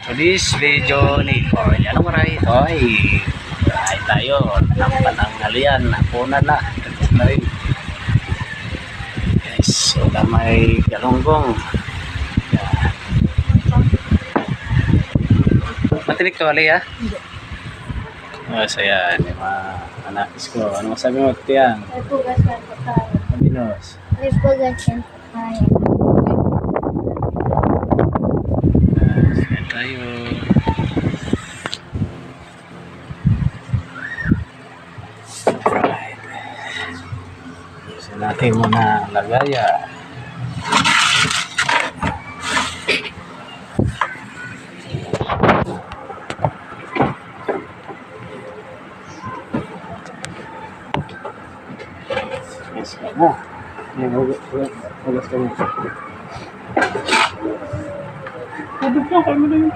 So this video ni ano maray ito ay tayo ng panangalian na puna na rin guys. So na may galunggong matinik to ali ha. Oh, so yan yung mga anakis ko. Ano masabi mo tiyang? Pugas na po tayo. Kabinos Pugas na po tayo. yan tayo. Alright. So natin muna lagaya. Yes, na. Hugas ka mo. Sabi ko, kami na yung